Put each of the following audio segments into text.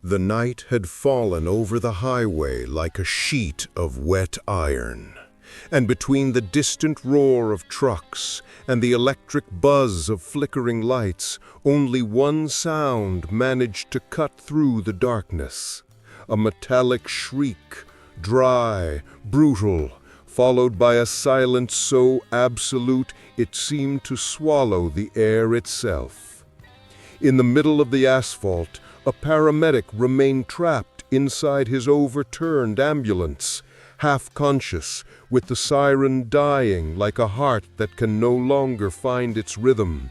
The night had fallen over the highway like a sheet of wet iron, and between the distant roar of trucks and the electric buzz of flickering lights, only one sound managed to cut through the darkness. A metallic shriek, dry, brutal, followed by a silence so absolute it seemed to swallow the air itself. In the middle of the asphalt, a paramedic remained trapped inside his overturned ambulance, half-conscious, with the siren dying like a heart that can no longer find its rhythm.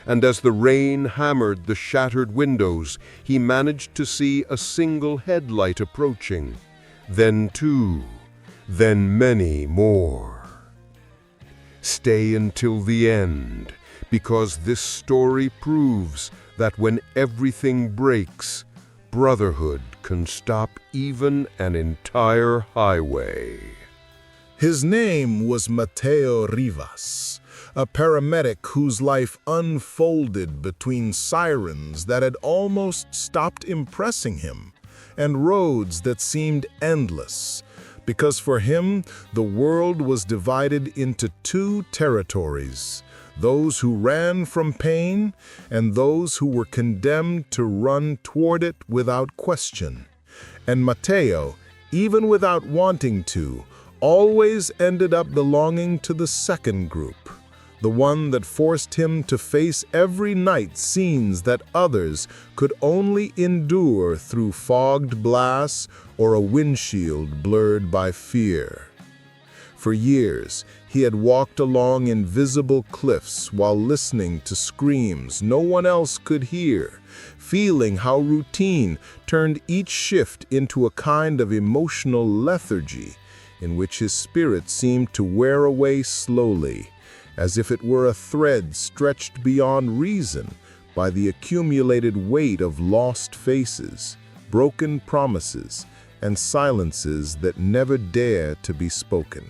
And as the rain hammered the shattered windows, he managed to see a single headlight approaching. Then two, then many more. Stay until the end, because this story proves that when everything breaks, brotherhood can stop even an entire highway. His name was Mateo Rivas, a paramedic whose life unfolded between sirens that had almost stopped impressing him and roads that seemed endless, because for him the world was divided into two territories: those who ran from pain and those who were condemned to run toward it without question. And Mateo, even without wanting to, always ended up belonging to the second group, the one that forced him to face every night scenes that others could only endure through fogged glass or a windshield blurred by fear. For years, he had walked along invisible cliffs while listening to screams no one else could hear, feeling how routine turned each shift into a kind of emotional lethargy in which his spirit seemed to wear away slowly, as if it were a thread stretched beyond reason by the accumulated weight of lost faces, broken promises, and silences that never dare to be spoken.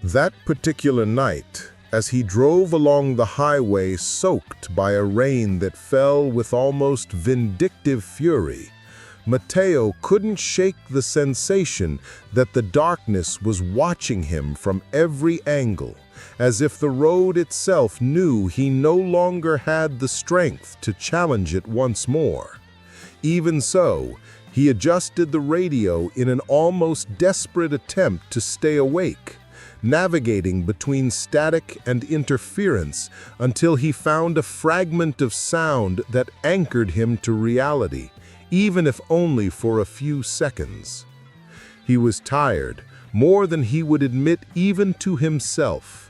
That particular night, as he drove along the highway soaked by a rain that fell with almost vindictive fury, Mateo couldn't shake the sensation that the darkness was watching him from every angle, as if the road itself knew he no longer had the strength to challenge it once more. Even so, he adjusted the radio in an almost desperate attempt to stay awake, navigating between static and interference until he found a fragment of sound that anchored him to reality, even if only for a few seconds. He was tired, more than he would admit even to himself,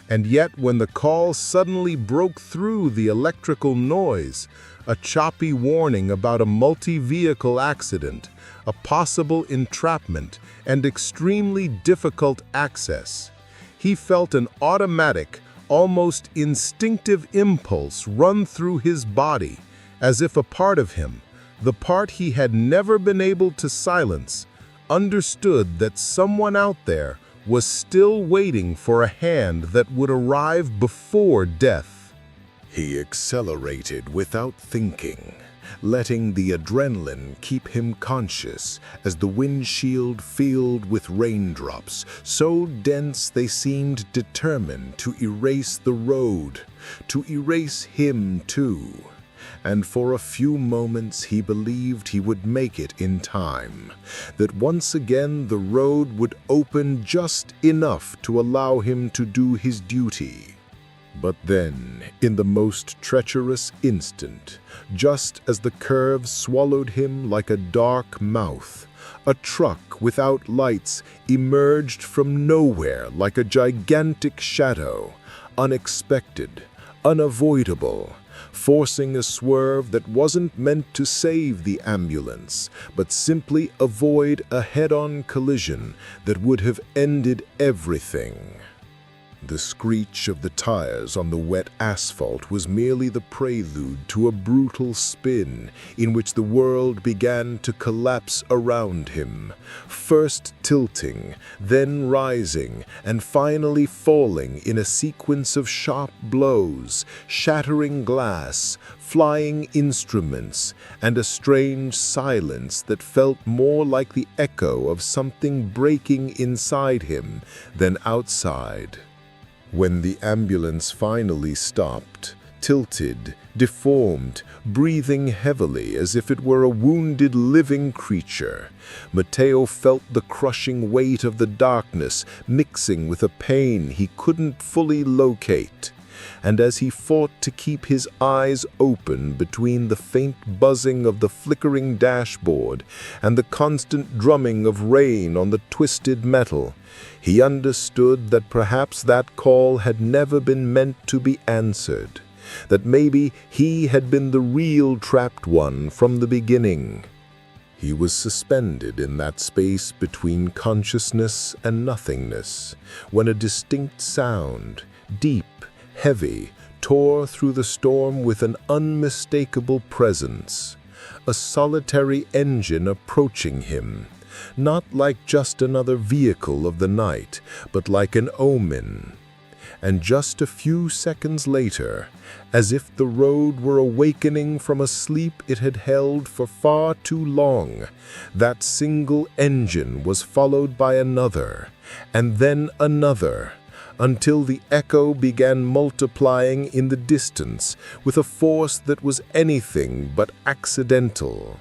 and yet when the call suddenly broke through the electrical noise, a choppy warning about a multi-vehicle accident, a possible entrapment, and extremely difficult access, he felt an automatic, almost instinctive impulse run through his body, as if a part of him, the part he had never been able to silence, understood that someone out there was still waiting for a hand that would arrive before death. He accelerated without thinking, letting the adrenaline keep him conscious as the windshield filled with raindrops, so dense they seemed determined to erase the road, to erase him too. And for a few moments he believed he would make it in time, that once again the road would open just enough to allow him to do his duty. But then, in the most treacherous instant, just as the curve swallowed him like a dark mouth, a truck without lights emerged from nowhere like a gigantic shadow, unexpected, unavoidable, forcing a swerve that wasn't meant to save the ambulance, but simply avoid a head-on collision that would have ended everything. The screech of the tires on the wet asphalt was merely the prelude to a brutal spin in which the world began to collapse around him, first tilting, then rising, and finally falling in a sequence of sharp blows, shattering glass, flying instruments, and a strange silence that felt more like the echo of something breaking inside him than outside. When the ambulance finally stopped, tilted, deformed, breathing heavily as if it were a wounded living creature, Matteo felt the crushing weight of the darkness mixing with a pain he couldn't fully locate. And as he fought to keep his eyes open between the faint buzzing of the flickering dashboard and the constant drumming of rain on the twisted metal, he understood that perhaps that call had never been meant to be answered, that maybe he had been the real trapped one from the beginning. He was suspended in that space between consciousness and nothingness, when a distinct sound, deep, heavy, tore through the storm with an unmistakable presence, a solitary engine approaching him, not like just another vehicle of the night, but like an omen. And just a few seconds later, as if the road were awakening from a sleep it had held for far too long, that single engine was followed by another, and then another, until the echo began multiplying in the distance with a force that was anything but accidental.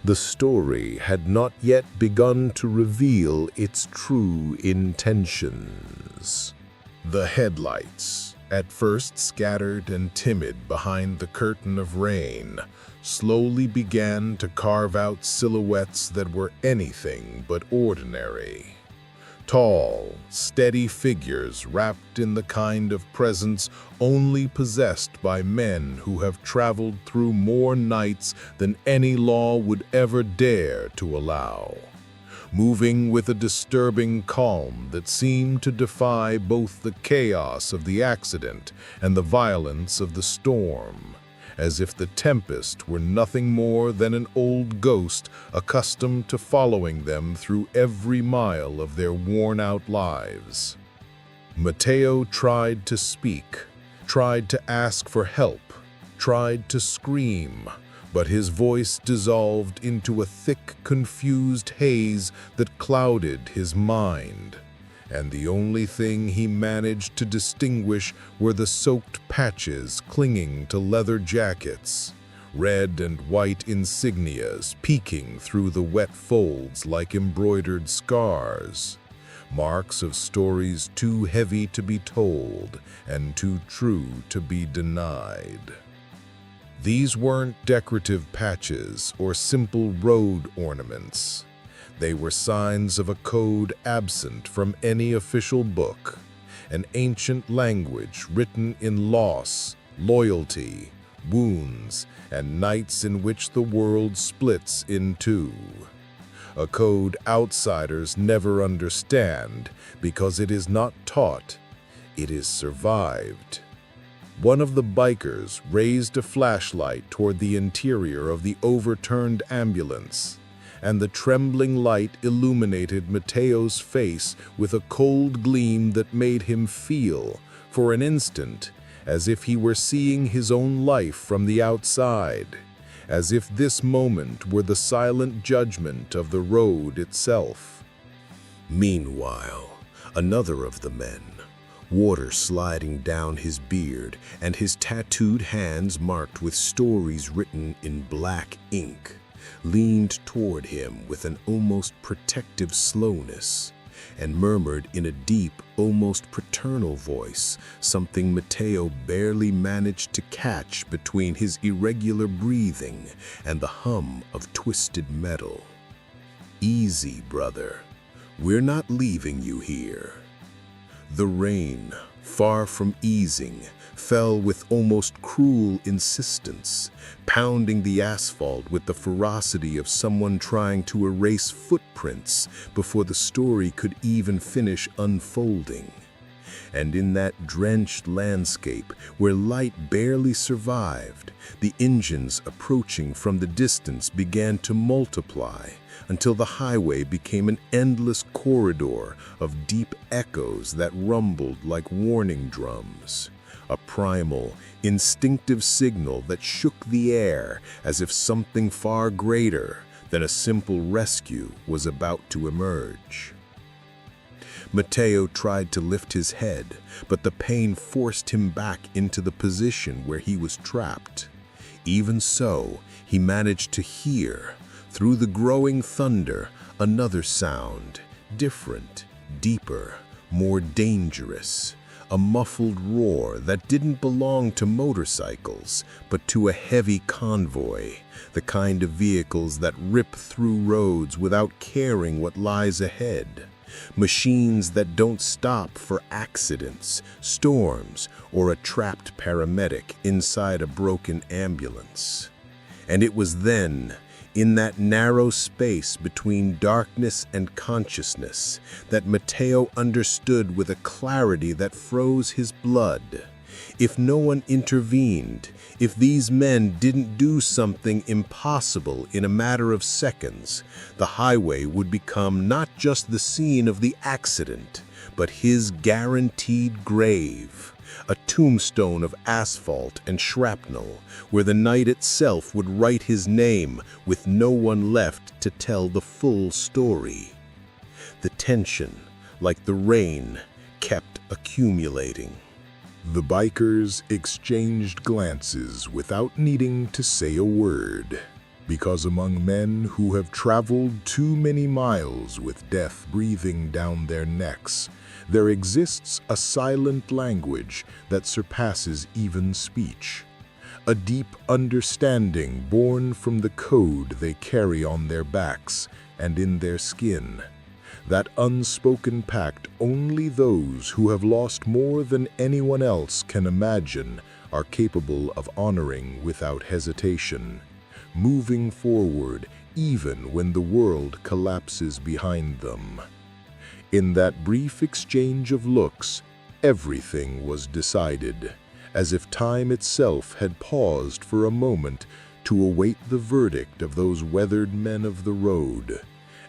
The story had not yet begun to reveal its true intentions. The headlights, at first scattered and timid behind the curtain of rain, slowly began to carve out silhouettes that were anything but ordinary. Tall, steady figures wrapped in the kind of presence only possessed by men who have traveled through more nights than any law would ever dare to allow, moving with a disturbing calm that seemed to defy both the chaos of the accident and the violence of the storm, as if the tempest were nothing more than an old ghost accustomed to following them through every mile of their worn-out lives. Matteo tried to speak, tried to ask for help, tried to scream, but his voice dissolved into a thick, confused haze that clouded his mind, and the only thing he managed to distinguish were the soaked patches clinging to leather jackets, red and white insignias peeking through the wet folds like embroidered scars, marks of stories too heavy to be told and too true to be denied. These weren't decorative patches or simple road ornaments. They were signs of a code absent from any official book, an ancient language written in loss, loyalty, wounds, and nights in which the world splits in two. A code outsiders never understand because it is not taught, it is survived. One of the bikers raised a flashlight toward the interior of the overturned ambulance, and the trembling light illuminated Matteo's face with a cold gleam that made him feel, for an instant, as if he were seeing his own life from the outside, as if this moment were the silent judgment of the road itself. Meanwhile, another of the men, water sliding down his beard and his tattooed hands marked with stories written in black ink, leaned toward him with an almost protective slowness and murmured in a deep, almost paternal voice something Matteo barely managed to catch between his irregular breathing and the hum of twisted metal. "Easy, brother. We're not leaving you here." The rain, far from easing, fell with almost cruel insistence, pounding the asphalt with the ferocity of someone trying to erase footprints before the story could even finish unfolding. And in that drenched landscape, where light barely survived, the engines approaching from the distance began to multiply, until the highway became an endless corridor of deep echoes that rumbled like warning drums. A primal, instinctive signal that shook the air as if something far greater than a simple rescue was about to emerge. Matteo tried to lift his head, but the pain forced him back into the position where he was trapped. Even so, he managed to hear, through the growing thunder, another sound, different, deeper, more dangerous. A muffled roar that didn't belong to motorcycles, but to a heavy convoy, the kind of vehicles that rip through roads without caring what lies ahead. Machines that don't stop for accidents, storms, or a trapped paramedic inside a broken ambulance. And it was then, in that narrow space between darkness and consciousness, that Matteo understood with a clarity that froze his blood. If no one intervened, if these men didn't do something impossible in a matter of seconds, the highway would become not just the scene of the accident, but his guaranteed grave. A tombstone of asphalt and shrapnel, where the night itself would write his name with no one left to tell the full story. The tension, like the rain, kept accumulating. The bikers exchanged glances without needing to say a word, because among men who have traveled too many miles with death breathing down their necks, there exists a silent language that surpasses even speech, a deep understanding born from the code they carry on their backs and in their skin. That unspoken pact only those who have lost more than anyone else can imagine are capable of honoring without hesitation, moving forward even when the world collapses behind them. In that brief exchange of looks, everything was decided, as if time itself had paused for a moment to await the verdict of those weathered men of the road.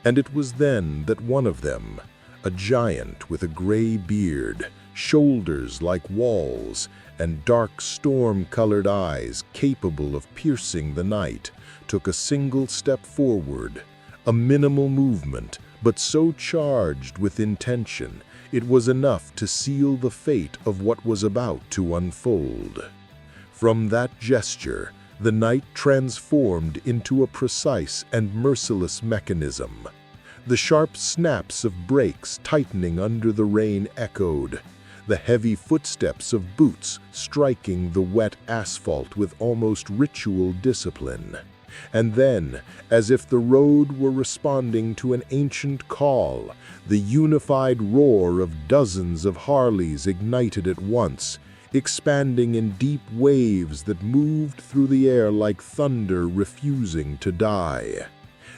And it was then that one of them, a giant with a gray beard, shoulders like walls, and dark storm-colored eyes capable of piercing the night, took a single step forward, a minimal movement, but so charged with intention, it was enough to seal the fate of what was about to unfold. From that gesture, the night transformed into a precise and merciless mechanism. The sharp snaps of brakes tightening under the rain echoed, the heavy footsteps of boots striking the wet asphalt with almost ritual discipline. And then, as if the road were responding to an ancient call, the unified roar of dozens of Harleys ignited at once, expanding in deep waves that moved through the air like thunder refusing to die.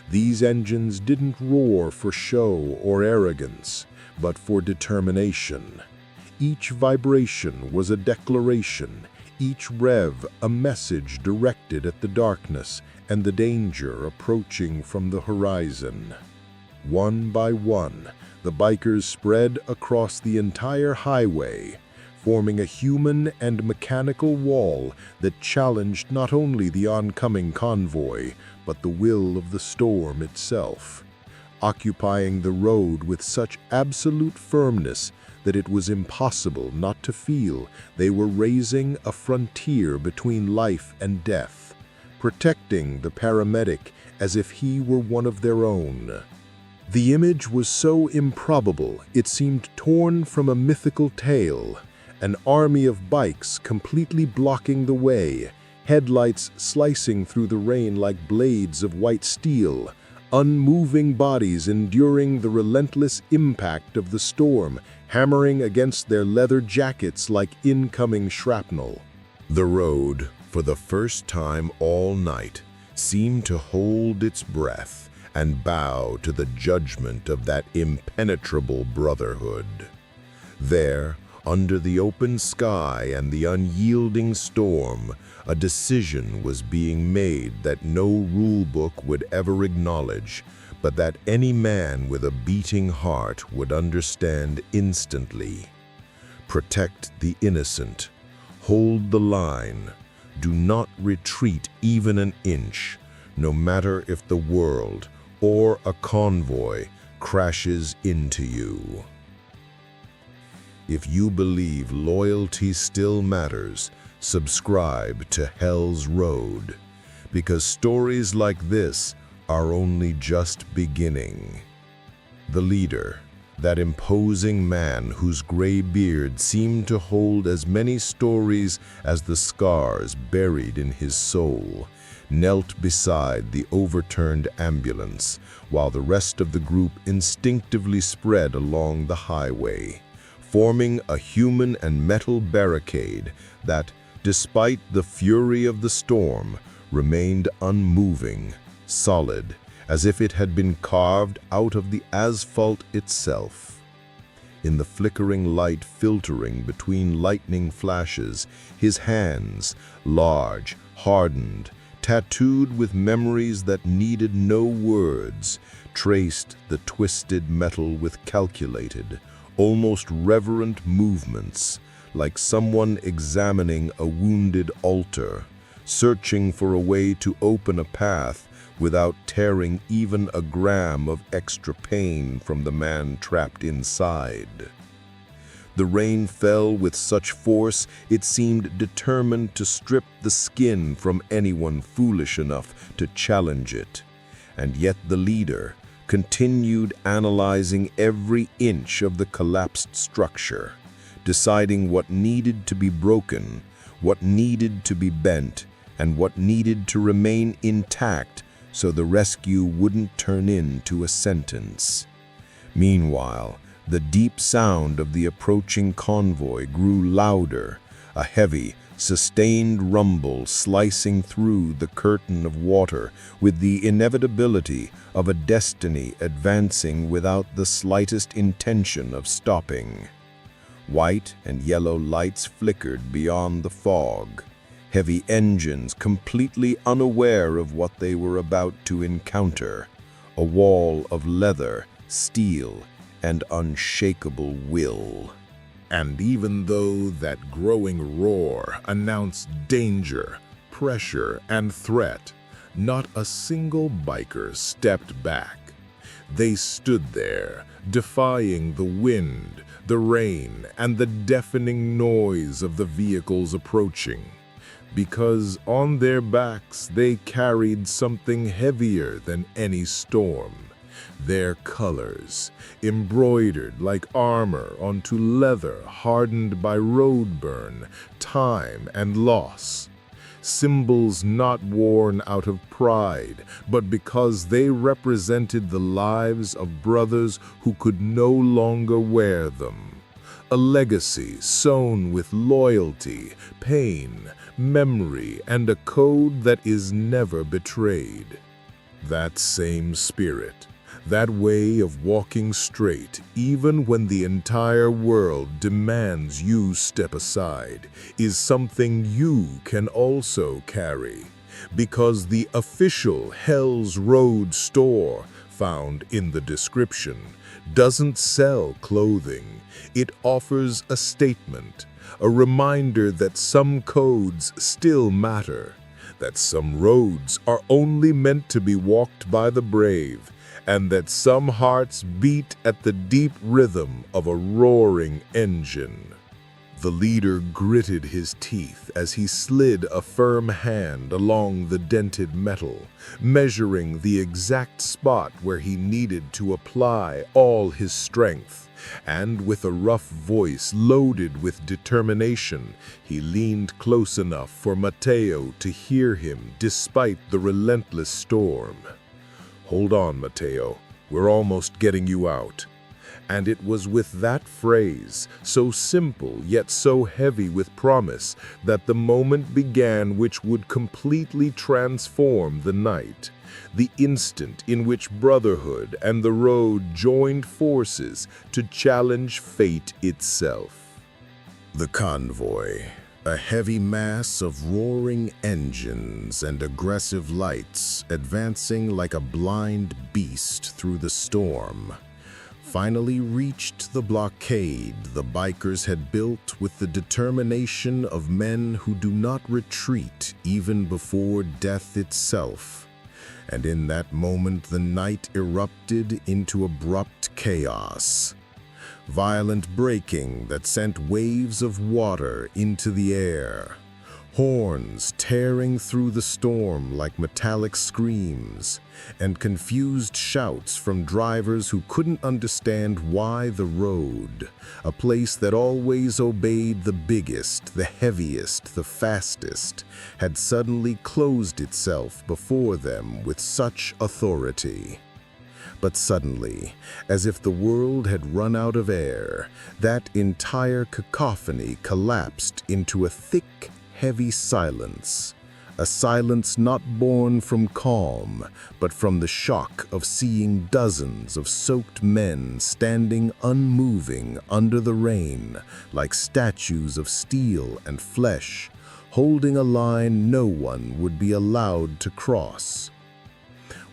These engines didn't roar for show or arrogance, but for determination. Each vibration was a declaration, each rev a message directed at the darkness and the danger approaching from the horizon. One by one, the bikers spread across the entire highway, forming a human and mechanical wall that challenged not only the oncoming convoy, but the will of the storm itself, occupying the road with such absolute firmness that it was impossible not to feel they were raising a frontier between life and death, protecting the paramedic as if he were one of their own. The image was so improbable it seemed torn from a mythical tale, an army of bikes completely blocking the way, headlights slicing through the rain like blades of white steel, unmoving bodies enduring the relentless impact of the storm, hammering against their leather jackets like incoming shrapnel. The road, for the first time all night, seemed to hold its breath and bow to the judgment of that impenetrable brotherhood. There, Under the open sky and the unyielding storm, a decision was being made that no rulebook would ever acknowledge, but that any man with a beating heart would understand instantly. Protect the innocent. Hold the line. Do not retreat even an inch, no matter if the world or a convoy crashes into you. If you believe loyalty still matters, subscribe to Hell's Road, because stories like this are only just beginning. The leader, that imposing man whose gray beard seemed to hold as many stories as the scars buried in his soul, knelt beside the overturned ambulance while the rest of the group instinctively spread along the highway, forming a human and metal barricade that, despite the fury of the storm, remained unmoving, solid, as if it had been carved out of the asphalt itself. In the flickering light filtering between lightning flashes, his hands, large, hardened, tattooed with memories that needed no words, traced the twisted metal with calculated, almost reverent movements, like someone examining a wounded altar, searching for a way to open a path without tearing even a gram of extra pain from the man trapped inside. The rain fell with such force it seemed determined to strip the skin from anyone foolish enough to challenge it, and yet the leader continued analyzing every inch of the collapsed structure, deciding what needed to be broken, what needed to be bent, and what needed to remain intact so the rescue wouldn't turn into a sentence. Meanwhile, the deep sound of the approaching convoy grew louder, a heavy, sustained rumble slicing through the curtain of water with the inevitability of a destiny advancing without the slightest intention of stopping. White and yellow lights flickered beyond the fog, heavy engines completely unaware of what they were about to encounter, a wall of leather, steel, and unshakable will. And even though that growing roar announced danger, pressure, and threat, not a single biker stepped back. They stood there, defying the wind, the rain, and the deafening noise of the vehicles approaching, because on their backs they carried something heavier than any storm. Their colors, embroidered like armor onto leather hardened by road burn, time, and loss. Symbols not worn out of pride, but because they represented the lives of brothers who could no longer wear them. A legacy sewn with loyalty, pain, memory, and a code that is never betrayed. That same spirit, that way of walking straight, even when the entire world demands you step aside, is something you can also carry. Because the official Hell's Road store, found in the description, doesn't sell clothing. It offers a statement, a reminder that some codes still matter, that some roads are only meant to be walked by the brave, and that some hearts beat at the deep rhythm of a roaring engine. The leader gritted his teeth as he slid a firm hand along the dented metal, measuring the exact spot where he needed to apply all his strength. And with a rough voice loaded with determination, he leaned close enough for Matteo to hear him despite the relentless storm. "Hold on, Matteo. We're almost getting you out." And it was with that phrase, so simple yet so heavy with promise, that the moment began which would completely transform the night. The instant in which brotherhood and the road joined forces to challenge fate itself. The convoy, a heavy mass of roaring engines and aggressive lights advancing like a blind beast through the storm, finally reached the blockade the bikers had built with the determination of men who do not retreat even before death itself. And in that moment the night erupted into abrupt chaos. Violent braking that sent waves of water into the air, horns tearing through the storm like metallic screams, and confused shouts from drivers who couldn't understand why the road, a place that always obeyed the biggest, the heaviest, the fastest, had suddenly closed itself before them with such authority. But suddenly, as if the world had run out of air, that entire cacophony collapsed into a thick, heavy silence. A silence not born from calm, but from the shock of seeing dozens of soaked men standing unmoving under the rain, like statues of steel and flesh, holding a line no one would be allowed to cross.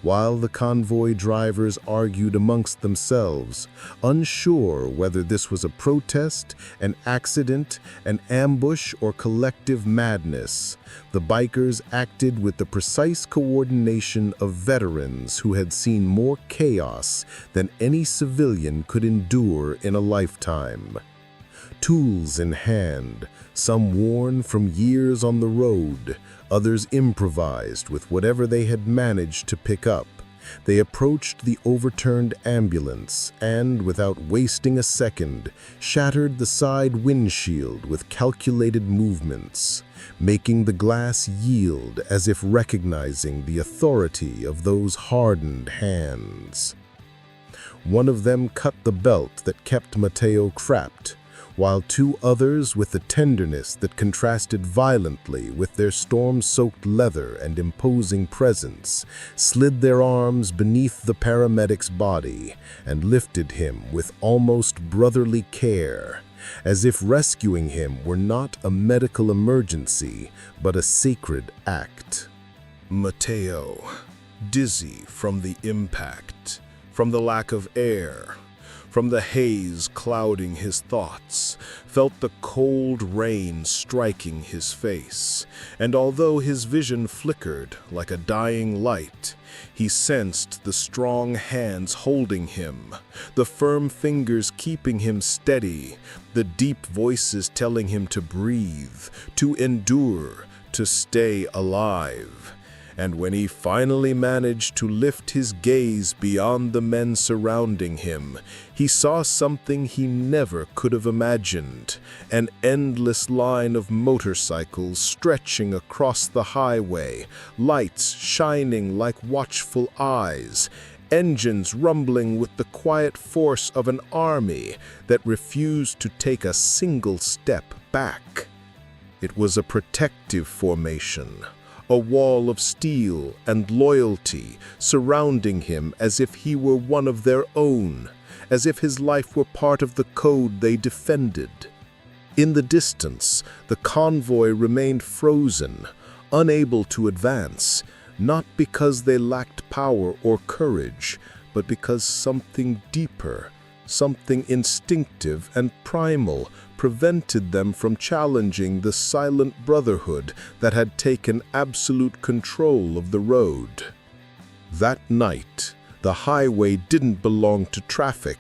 While the convoy drivers argued amongst themselves, unsure whether this was a protest, an accident, an ambush, or collective madness, the bikers acted with the precise coordination of veterans who had seen more chaos than any civilian could endure in a lifetime. Tools in hand, some worn from years on the road, others improvised with whatever they had managed to pick up. They approached the overturned ambulance and, without wasting a second, shattered the side windshield with calculated movements, making the glass yield as if recognizing the authority of those hardened hands. One of them cut the belt that kept Matteo trapped, while two others, with a tenderness that contrasted violently with their storm-soaked leather and imposing presence, slid their arms beneath the paramedic's body and lifted him with almost brotherly care, as if rescuing him were not a medical emergency, but a sacred act. Matteo, dizzy from the impact, from the lack of air, from the haze clouding his thoughts, felt the cold rain striking his face, and although his vision flickered like a dying light, he sensed the strong hands holding him, the firm fingers keeping him steady, the deep voices telling him to breathe, to endure, to stay alive. And when he finally managed to lift his gaze beyond the men surrounding him, he saw something he never could have imagined, an endless line of motorcycles stretching across the highway, lights shining like watchful eyes, engines rumbling with the quiet force of an army that refused to take a single step back. It was a protective formation, a wall of steel and loyalty surrounding him as if he were one of their own, as if his life were part of the code they defended. In the distance, the convoy remained frozen, unable to advance, not because they lacked power or courage, but because something deeper, something instinctive and primal, prevented them from challenging the silent brotherhood that had taken absolute control of the road. That night, the highway didn't belong to traffic,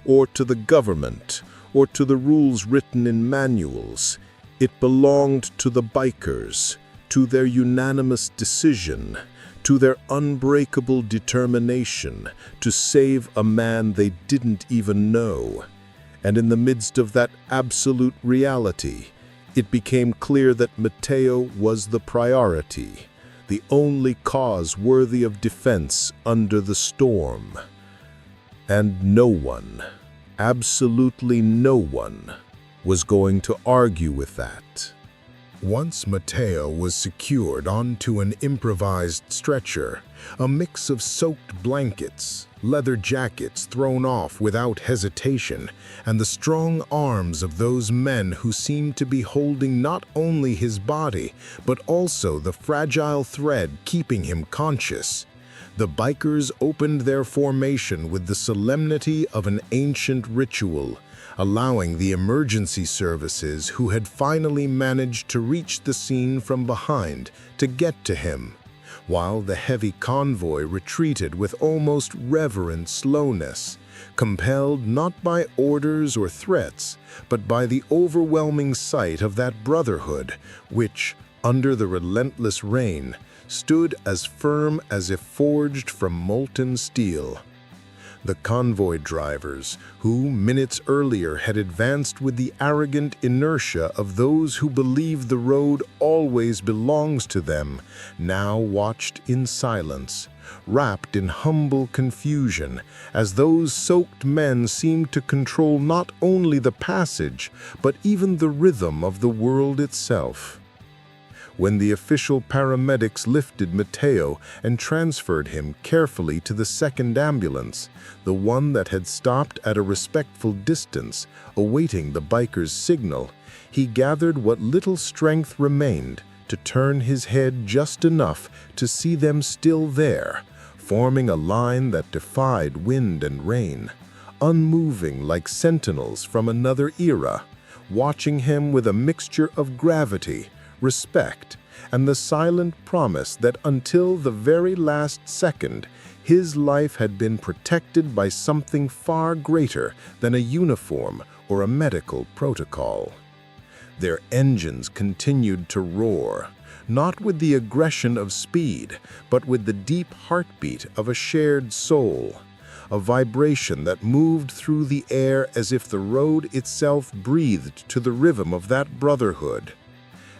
or to the government, or to the rules written in manuals. It belonged to the bikers, to their unanimous decision, to their unbreakable determination to save a man they didn't even know. And in the midst of that absolute reality, it became clear that Matteo was the priority, the only cause worthy of defense under the storm. And no one, absolutely no one, was going to argue with that. Once Matteo was secured onto an improvised stretcher, a mix of soaked blankets, leather jackets thrown off without hesitation, and the strong arms of those men who seemed to be holding not only his body, but also the fragile thread keeping him conscious. The bikers opened their formation with the solemnity of an ancient ritual, allowing the emergency services who had finally managed to reach the scene from behind to get to him, while the heavy convoy retreated with almost reverent slowness, compelled not by orders or threats, but by the overwhelming sight of that brotherhood which, under the relentless rain, stood as firm as if forged from molten steel. The convoy drivers, who minutes earlier had advanced with the arrogant inertia of those who believe the road always belongs to them, now watched in silence, wrapped in humble confusion, as those soaked men seemed to control not only the passage, but even the rhythm of the world itself. When the official paramedics lifted Matteo and transferred him carefully to the second ambulance, the one that had stopped at a respectful distance, awaiting the biker's signal, he gathered what little strength remained to turn his head just enough to see them still there, forming a line that defied wind and rain, unmoving like sentinels from another era, watching him with a mixture of gravity, respect, and the silent promise that until the very last second, his life had been protected by something far greater than a uniform or a medical protocol. Their engines continued to roar, not with the aggression of speed, but with the deep heartbeat of a shared soul, a vibration that moved through the air as if the road itself breathed to the rhythm of that brotherhood.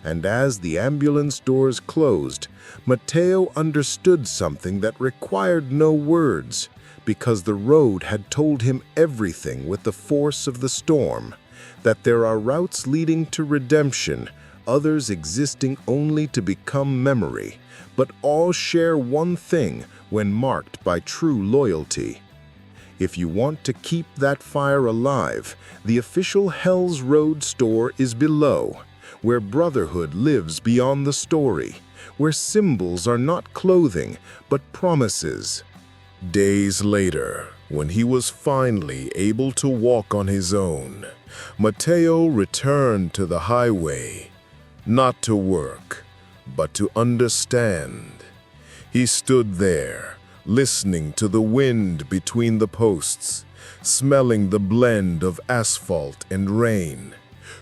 And as the ambulance doors closed, Matteo understood something that required no words, because the road had told him everything with the force of the storm, that there are routes leading to redemption, others existing only to become memory, but all share one thing when marked by true loyalty. If you want to keep that fire alive, the official Hell's Road store is below, where brotherhood lives beyond the story, where symbols are not clothing, but promises. Days later, when he was finally able to walk on his own, Matteo returned to the highway, not to work, but to understand. He stood there, listening to the wind between the posts, smelling the blend of asphalt and rain,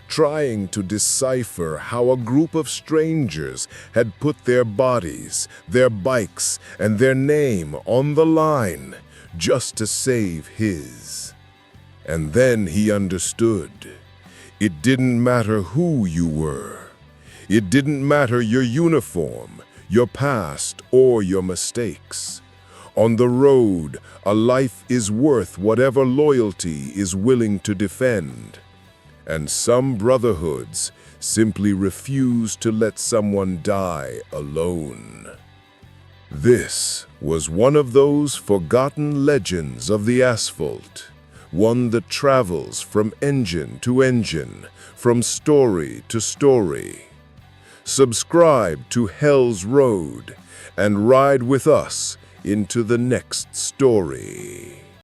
trying to decipher how a group of strangers had put their bodies, their bikes, and their name on the line just to save his. And then he understood. It didn't matter who you were. It didn't matter your uniform, your past, or your mistakes. On the road, a life is worth whatever loyalty is willing to defend. And some brotherhoods simply refuse to let someone die alone. This was one of those forgotten legends of the asphalt, one that travels from engine to engine, from story to story. Subscribe to Hell's Road and ride with us into the next story.